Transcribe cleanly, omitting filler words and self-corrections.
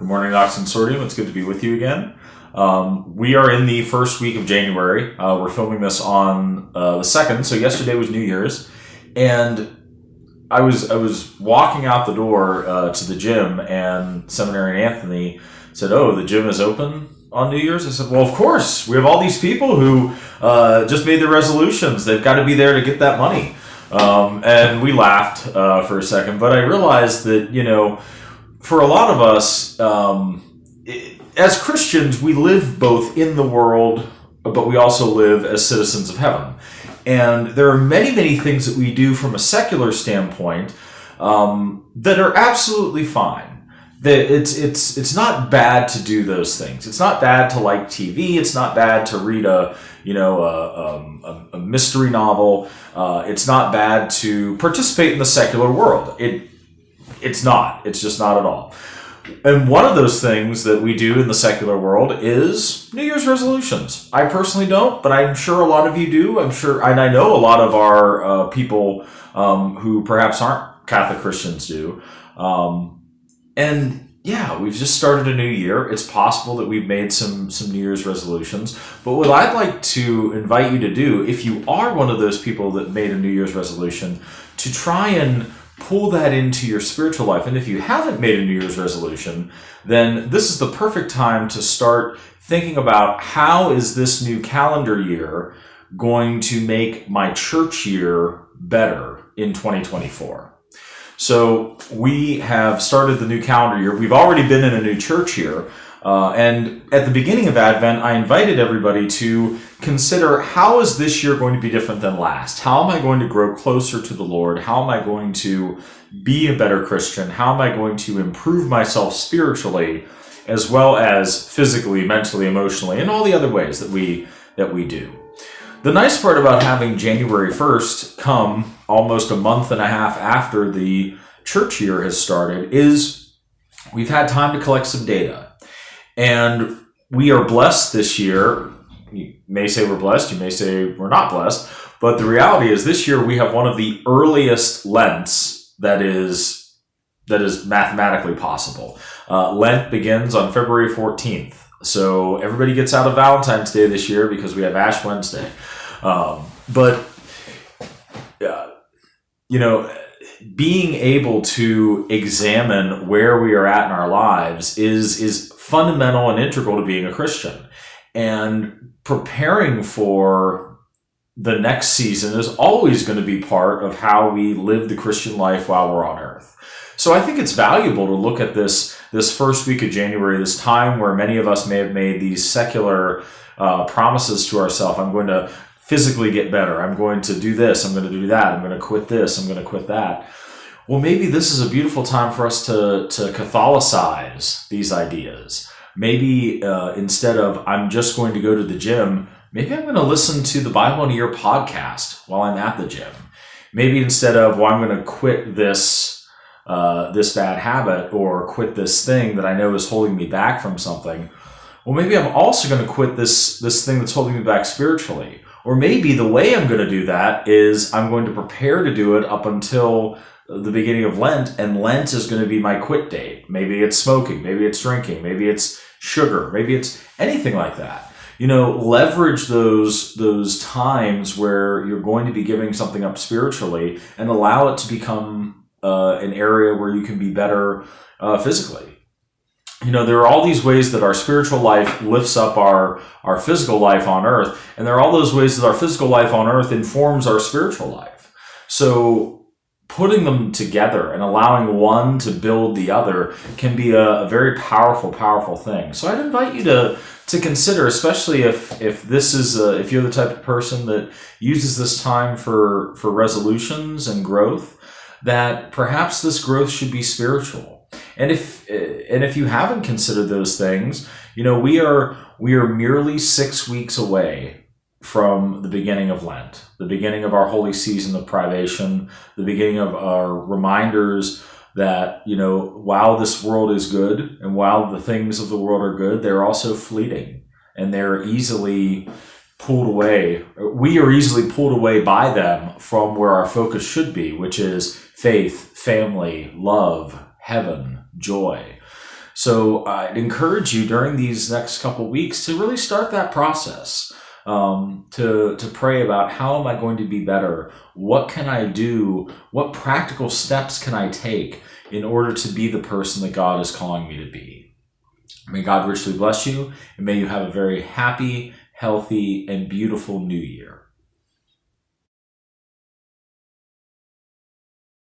Good morning, Ox Consortium. It's good to be with you again. We are in the first week of January. We're filming this on the 2nd, so yesterday was New Year's. And I was walking out the door to the gym, and Seminary Anthony said, "Oh, the gym is open on New Year's?" I said, "Well, of course. We have all these people who just made their resolutions. They've got to be there to get that money." And we laughed for a second, but I realized that, for a lot of us, as Christians, we live both in the world, but we also live as citizens of heaven. And there are many, many things that we do from a secular standpoint that are absolutely fine. That it's not bad to do those things. It's not bad to like TV. It's not bad to read a mystery novel. It's not bad to participate in the secular world. It's not. It's just not at all. And one of those things that we do in the secular world is New Year's resolutions. I personally don't, but I'm sure a lot of you do. I'm sure, and I know a lot of our people who perhaps aren't Catholic Christians do. And yeah, we've just started a new year. It's possible that we've made some New Year's resolutions. But what I'd like to invite you to do, if you are one of those people that made a New Year's resolution, to try and pull that into your spiritual life. And if you haven't made a New Year's resolution, then this is the perfect time to start thinking about how is this new calendar year going to make my church year better in 2024. So we have started the new calendar year. We've already been in a new church year. And at the beginning of Advent, I invited everybody to consider, how is this year going to be different than last? How am I going to grow closer to the Lord? How am I going to be a better Christian? How am I going to improve myself spiritually, as well as physically, mentally, emotionally, and all the other ways that we do? The nice part about having January 1st come almost a month and a half after the church year has started is we've had time to collect some data. And we are blessed this year. You may say we're blessed, you may say we're not blessed, but the reality is this year we have one of the earliest Lents that is mathematically possible. Lent begins on February 14th. So everybody gets out of Valentine's Day this year because we have Ash Wednesday. Being able to examine where we are at in our lives is fundamental and integral to being a Christian. And preparing for the next season is always going to be part of how we live the Christian life while we're on earth. So I think it's valuable to look at this first week of January, this time where many of us may have made these secular promises to ourselves. I'm going to physically get better. I'm going to do this. I'm going to do that. I'm going to quit this. I'm going to quit that. Well, maybe this is a beautiful time for us to Catholicize these ideas. Maybe instead of I'm just going to go to the gym, maybe I'm going to listen to the Bible in a Year podcast while I'm at the gym. Maybe instead of, well, I'm going to quit this bad habit or quit this thing that I know is holding me back from something, well, maybe I'm also going to quit this thing that's holding me back spiritually. Or maybe the way I'm going to do that is I'm going to prepare to do it up until the beginning of Lent, and Lent is going to be my quit date. Maybe it's smoking, maybe it's drinking, maybe it's sugar, maybe it's anything like that. Leverage those times where you're going to be giving something up spiritually and allow it to become an area where you can be better physically. There are all these ways that our spiritual life lifts up our physical life on earth, and there are all those ways that our physical life on earth informs our spiritual life. So putting them together and allowing one to build the other can be a very powerful, powerful thing. So I'd invite you to consider, especially if this is if you're the type of person that uses this time for resolutions and growth, that perhaps this growth should be spiritual. And if you haven't considered those things, we are merely 6 weeks away from the beginning of Lent, the beginning of our holy season of privation, the beginning of our reminders that, while this world is good and while the things of the world are good, they're also fleeting and they're easily pulled away. We are easily pulled away by them from where our focus should be, which is faith, family, love, heaven, joy. So I'd encourage you during these next couple weeks to really start that process, to pray about, how am I going to be better? What can I do? What practical steps can I take in order to be the person that God is calling me to be? May God richly bless you, and may you have a very happy, healthy, and beautiful new year.